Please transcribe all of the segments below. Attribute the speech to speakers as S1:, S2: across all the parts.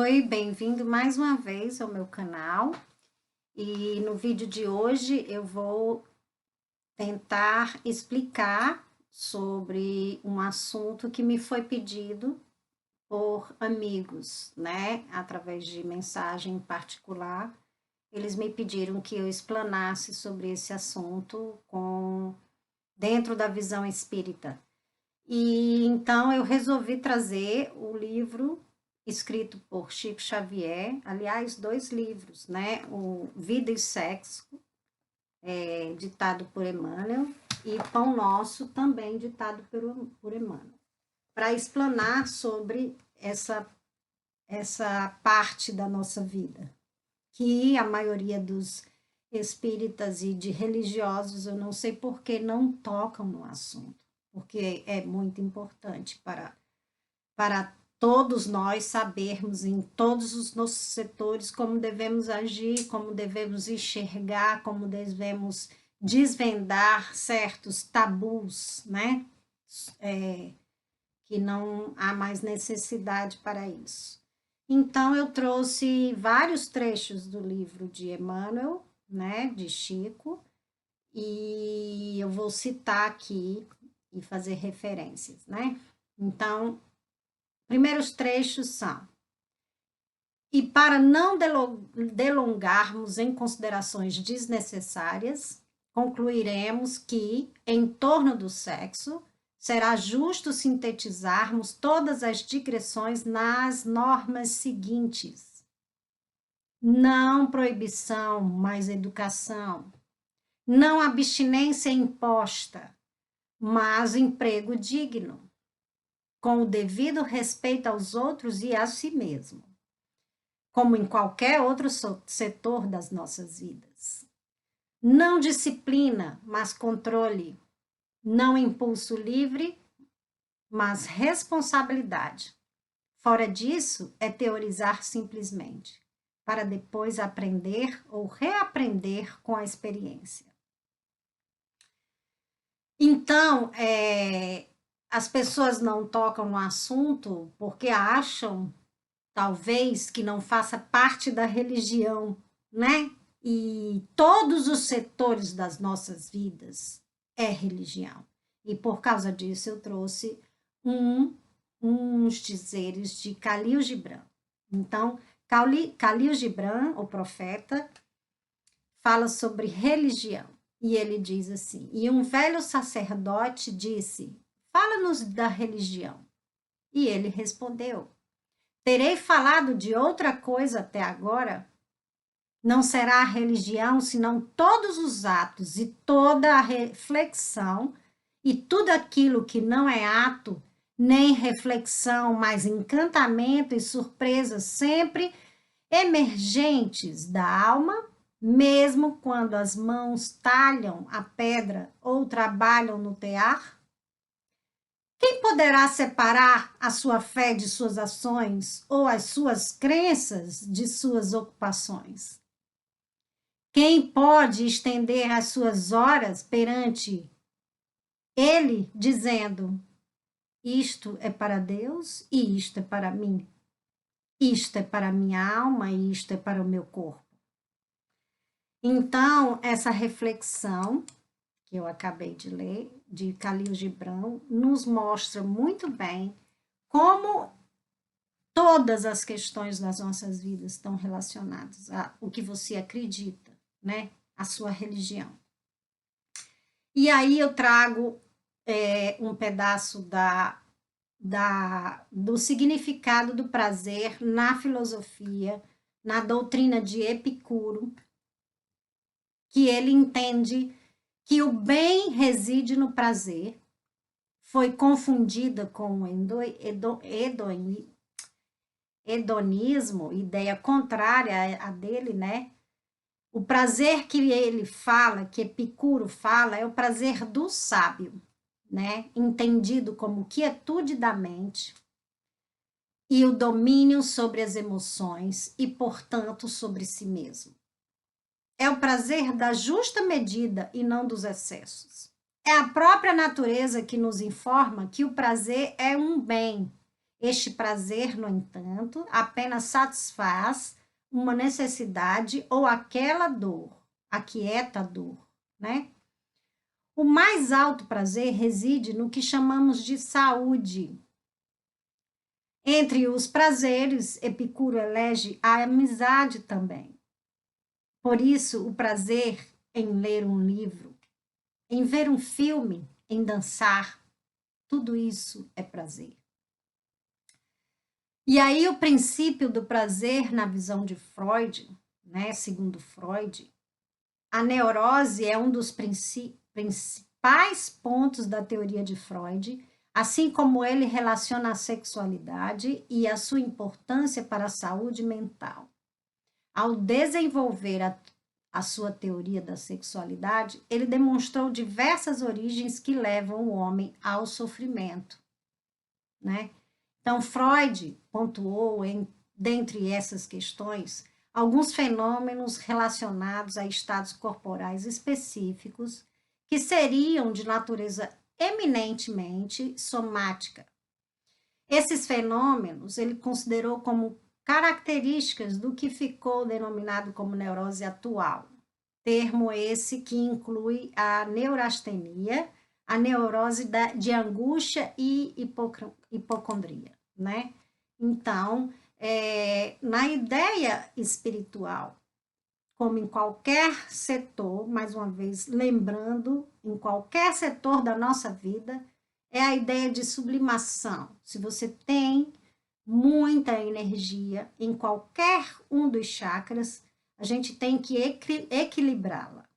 S1: Oi, bem-vindo mais uma vez ao meu canal. E no vídeo de hoje eu vou tentar explicar sobre um assunto que me foi pedido por amigos, né? Através de mensagem particular. Eles me pediram que eu explanasse sobre esse assunto dentro da visão espírita. E então eu resolvi trazer o livro escrito por Chico Xavier, aliás, 2 livros, né? O Vida e Sexo, ditado por Emmanuel, e Pão Nosso, também ditado por Emmanuel, para explanar sobre essa parte da nossa vida, que a maioria dos espíritas e de religiosos, eu não sei por que não tocam no assunto, porque é muito importante para todos nós sabermos em todos os nossos setores como devemos agir, como devemos enxergar, como devemos desvendar certos tabus, né? Que não há mais necessidade para isso. Então, eu trouxe vários trechos do livro de Emmanuel, né, de Chico, e eu vou citar aqui e fazer referências, né? Então, primeiros trechos são: e para não delongarmos em considerações desnecessárias, concluiremos que, em torno do sexo, será justo sintetizarmos todas as digressões nas normas seguintes: não proibição, mas educação; não abstinência imposta, mas emprego digno, com o devido respeito aos outros e a si mesmo, como em qualquer outro setor das nossas vidas. Não disciplina, mas controle; não impulso livre, mas responsabilidade. Fora disso, é teorizar simplesmente, para depois aprender ou reaprender com a experiência. Então, as pessoas não tocam no assunto porque acham, talvez, que não faça parte da religião, né? E todos os setores das nossas vidas é religião. E por causa disso eu trouxe uns dizeres de Khalil Gibran. Então, Khalil Gibran, o profeta, fala sobre religião. E ele diz assim: e um velho sacerdote disse: fala-nos da religião. E ele respondeu: terei falado de outra coisa até agora? Não será a religião, senão todos os atos e toda a reflexão, e tudo aquilo que não é ato, nem reflexão, mas encantamento e surpresa sempre emergentes da alma, mesmo quando as mãos talham a pedra ou trabalham no tear? Quem poderá separar a sua fé de suas ações ou as suas crenças de suas ocupações? Quem pode estender as suas horas perante ele, dizendo: isto é para Deus e isto é para mim, isto é para a minha alma e isto é para o meu corpo? Então, essa reflexão que eu acabei de ler, de Khalil Gibran, nos mostra muito bem como todas as questões das nossas vidas estão relacionadas ao que você acredita, né? A sua religião. E aí eu trago um pedaço do significado do prazer na filosofia, na doutrina de Epicuro, que ele entende que o bem reside no prazer, foi confundida com o hedonismo, ideia contrária à dele, né? O prazer que ele fala, que Epicuro fala, é o prazer do sábio, né? Entendido como quietude da mente e o domínio sobre as emoções e, portanto, sobre si mesmo. É o prazer da justa medida e não dos excessos. É a própria natureza que nos informa que o prazer é um bem Este prazer, no entanto, apenas satisfaz uma necessidade ou aquela dor, aquieta a dor, né? O mais alto prazer reside no que chamamos de saúde. Entre os prazeres, Epicuro elege a amizade também. Por isso, o prazer em ler um livro, em ver um filme, em dançar, tudo isso é prazer. E aí o princípio do prazer na visão de Freud, né, segundo Freud, a neurose é um dos principais pontos da teoria de Freud, assim como ele relaciona a sexualidade e a sua importância para a saúde mental. Ao desenvolver a sua teoria da sexualidade, ele demonstrou diversas origens que levam o homem ao sofrimento, né? Então, Freud pontuou, dentre essas questões, alguns fenômenos relacionados a estados corporais específicos que seriam de natureza eminentemente somática. Esses fenômenos ele considerou como características do que ficou denominado como neurose atual, termo esse que inclui a neurastenia, a neurose de angústia e hipocondria, né? Então, na ideia espiritual, como em qualquer setor, mais uma vez lembrando, em qualquer setor da nossa vida, é a ideia de sublimação. Se você tem muita energia em qualquer um dos chakras, a gente tem que equilibrá-la.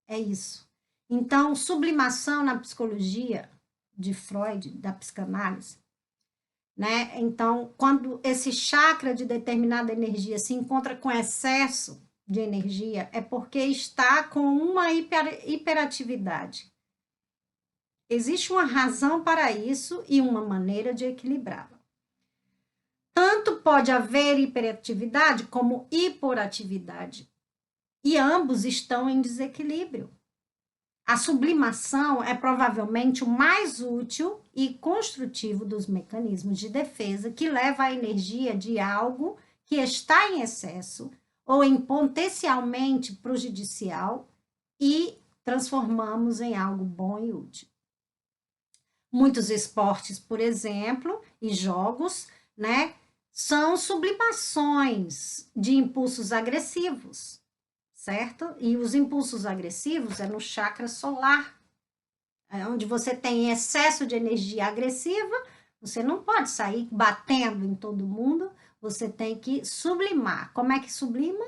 S1: É isso. Então, sublimação na psicologia de Freud, da psicanálise, né? Então, quando esse chakra de determinada energia se encontra com excesso de energia, é porque está com uma hiperatividade. Existe uma razão para isso e uma maneira de equilibrá-la. Tanto pode haver hiperatividade como hiporatividade, e ambos estão em desequilíbrio. A sublimação é provavelmente o mais útil e construtivo dos mecanismos de defesa que leva a energia de algo que está em excesso ou em potencialmente prejudicial e transformamos em algo bom e útil. Muitos esportes, por exemplo, e jogos, né, são sublimações de impulsos agressivos, certo? E os impulsos agressivos é no chakra solar, onde você tem excesso de energia agressiva, você não pode sair batendo em todo mundo, você tem que sublimar. Como é que sublima?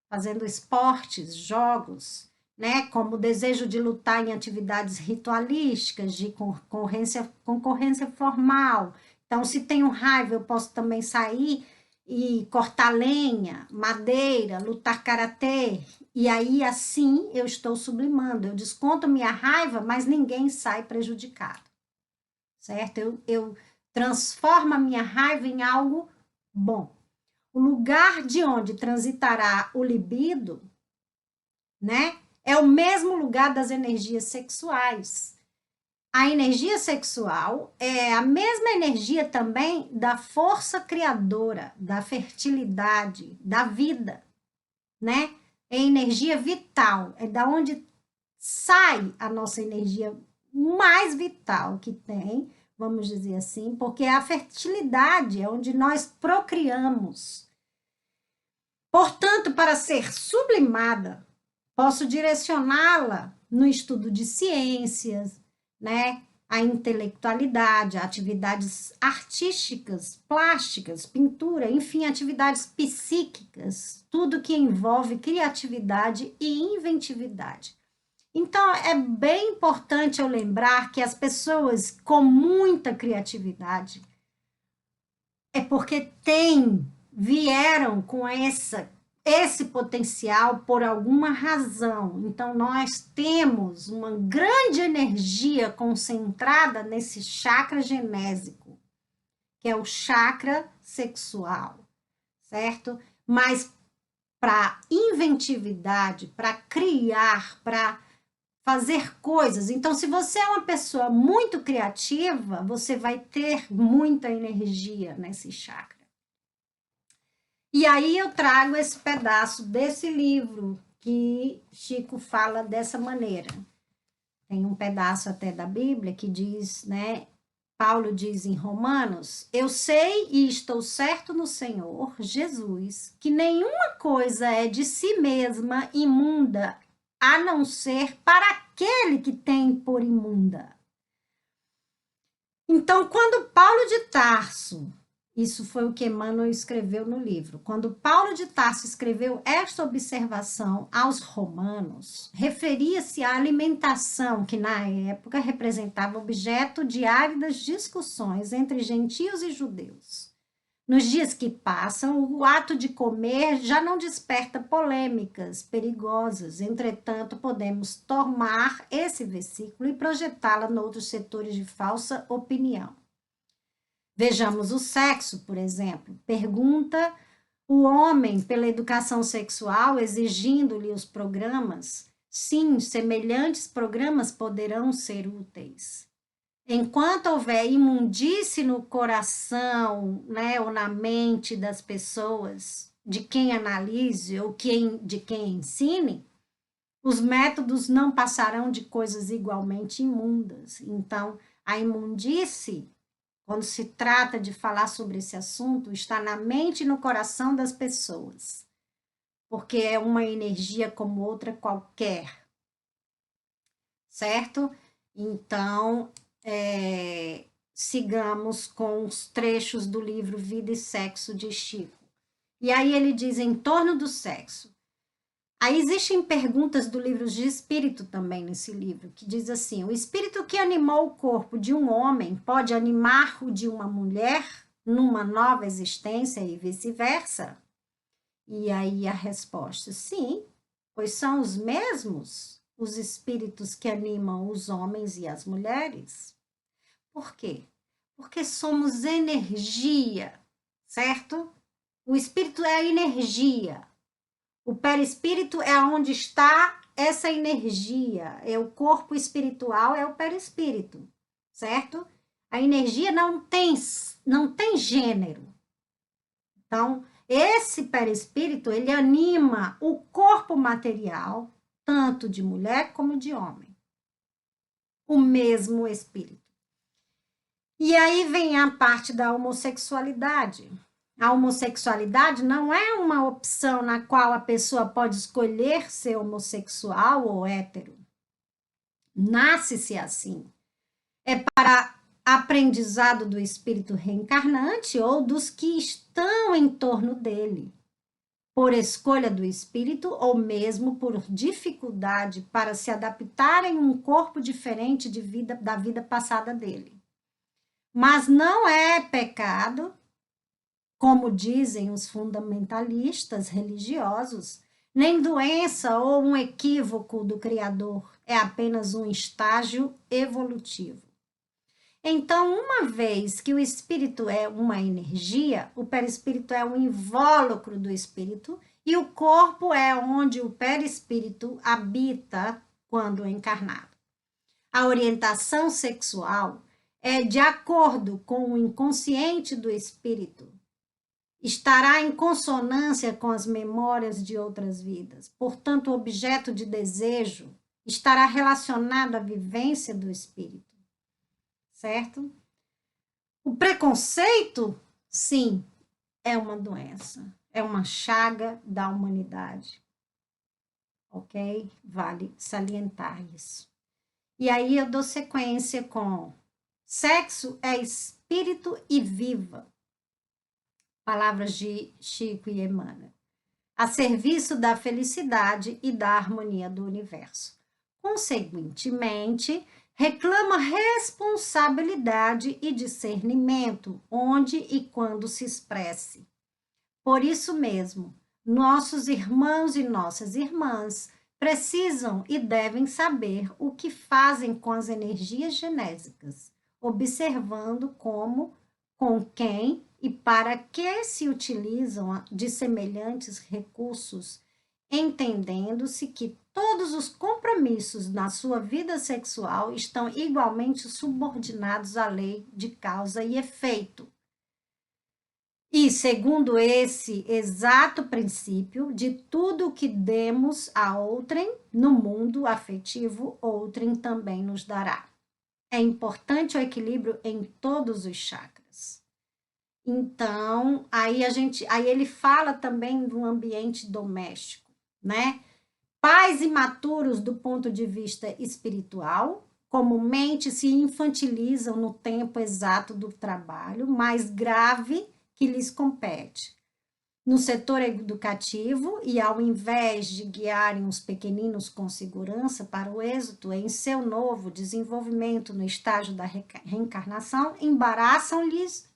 S1: Fazendo esportes, jogos, né? Como o desejo de lutar em atividades ritualísticas, de concorrência formal. Então, se tenho raiva, eu posso também sair e cortar lenha, madeira, lutar karatê. E aí, assim, eu estou sublimando. Eu desconto minha raiva, mas ninguém sai prejudicado, certo? Eu transformo a minha raiva em algo bom. O lugar de onde transitará o libido, né, é o mesmo lugar das energias sexuais. A energia sexual é a mesma energia também da força criadora, da fertilidade, da vida, né? É energia vital, é da onde sai a nossa energia mais vital que tem, vamos dizer assim, porque a fertilidade é onde nós procriamos. Portanto, para ser sublimada, posso direcioná-la no estudo de ciências, né? A intelectualidade, atividades artísticas, plásticas, pintura, enfim, atividades psíquicas, tudo que envolve criatividade e inventividade. Então, é bem importante eu lembrar que as pessoas com muita criatividade é porque vieram com esse potencial por alguma razão. Então, nós temos uma grande energia concentrada nesse chakra genésico, que é o chakra sexual, certo? Mas para inventividade, para criar, para fazer coisas. Então, se você é uma pessoa muito criativa, você vai ter muita energia nesse chakra. E aí eu trago esse pedaço desse livro que Chico fala dessa maneira. Tem um pedaço até da Bíblia que diz, né? Paulo diz em Romanos: eu sei e estou certo no Senhor Jesus que nenhuma coisa é de si mesma imunda, a não ser para aquele que tem por imunda. Então, quando Paulo de Tarso, isso foi o que Emmanuel escreveu no livro, quando Paulo de Tarso escreveu esta observação aos romanos, referia-se à alimentação que na época representava objeto de áridas discussões entre gentios e judeus. Nos dias que passam, o ato de comer já não desperta polêmicas perigosas. Entretanto, podemos tomar esse versículo e projetá-la noutros setores de falsa opinião. Vejamos o sexo, por exemplo. Pergunta o homem pela educação sexual, exigindo-lhe os programas. Sim, semelhantes programas poderão ser úteis. Enquanto houver imundície no coração, né, ou na mente das pessoas, de quem analise ou de quem ensine, os métodos não passarão de coisas igualmente imundas. Então, a imundície, quando se trata de falar sobre esse assunto, está na mente e no coração das pessoas, porque é uma energia como outra qualquer, certo? Então, sigamos com os trechos do livro Vida e Sexo de Chico. E aí ele diz em torno do sexo. Aí existem perguntas do livro de espírito também nesse livro, que diz assim: o espírito que animou o corpo de um homem pode animar o de uma mulher numa nova existência e vice-versa? E aí a resposta: sim, pois são os mesmos os espíritos que animam os homens e as mulheres. Por quê? Porque somos energia, certo? O espírito é a energia. O perispírito é onde está essa energia. É o corpo espiritual, é o perispírito, certo? A energia não tem gênero. Então, esse perispírito, ele anima o corpo material, tanto de mulher como de homem. O mesmo espírito. E aí vem a parte da homossexualidade. A homossexualidade não é uma opção na qual a pessoa pode escolher ser homossexual ou hétero. Nasce-se assim. É para aprendizado do espírito reencarnante ou dos que estão em torno dele, por escolha do espírito ou mesmo por dificuldade para se adaptarem a um corpo diferente da vida passada dele. Mas não é pecado, como dizem os fundamentalistas religiosos, nem doença ou um equívoco do Criador, é apenas um estágio evolutivo. Então, uma vez que o espírito é uma energia, o perispírito é um invólucro do espírito e o corpo é onde o perispírito habita quando encarnado. A orientação sexual é de acordo com o inconsciente do espírito. Estará em consonância com as memórias de outras vidas. Portanto, o objeto de desejo estará relacionado à vivência do espírito. Certo? O preconceito, sim, é uma doença. É uma chaga da humanidade. Ok? Vale salientar isso. E aí eu dou sequência com sexo é espírito e viva. Palavras de Chico e Emmanuel. A serviço da felicidade e da harmonia do universo. Consequentemente, reclama responsabilidade e discernimento, onde e quando se expresse. Por isso mesmo, nossos irmãos e nossas irmãs precisam e devem saber o que fazem com as energias genésicas, observando como, com quem e para que se utilizam de semelhantes recursos entendendo-se que todos os compromissos na sua vida sexual estão igualmente subordinados à lei de causa e efeito. E, segundo esse exato princípio, de tudo que demos a outrem no mundo afetivo, outrem também nos dará. É importante o equilíbrio em todos os chakras. Então, aí ele fala também do ambiente doméstico, né? Pais imaturos do ponto de vista espiritual, comumente se infantilizam no tempo exato do trabalho mais grave que lhes compete. No setor educativo, e ao invés de guiarem os pequeninos com segurança para o êxito em seu novo desenvolvimento no estágio da reencarnação, embaraçam-lhes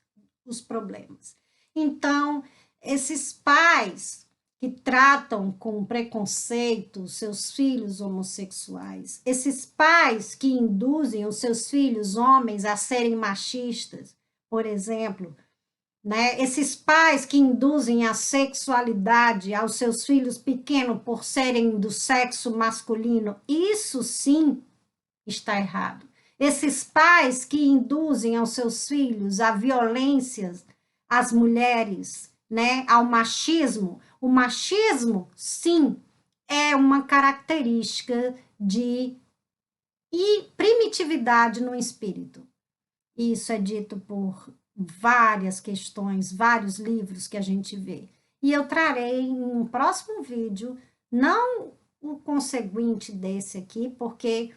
S1: os problemas. Então, esses pais que tratam com preconceito seus filhos homossexuais, esses pais que induzem os seus filhos homens a serem machistas, por exemplo, né? Esses pais que induzem a sexualidade aos seus filhos pequenos por serem do sexo masculino, isso sim está errado. Esses pais que induzem aos seus filhos a violências às mulheres, né, ao machismo, o machismo, sim, é uma característica de primitividade no espírito. Isso é dito por várias questões, vários livros que a gente vê. E eu trarei em um próximo vídeo, não o conseguinte desse aqui, porque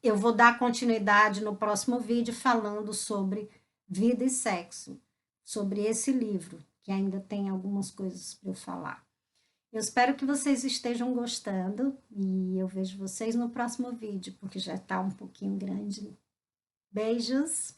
S1: eu vou dar continuidade no próximo vídeo falando sobre vida e sexo, sobre esse livro, que ainda tem algumas coisas para eu falar. Eu espero que vocês estejam gostando e eu vejo vocês no próximo vídeo, porque já está um pouquinho grande. Beijos!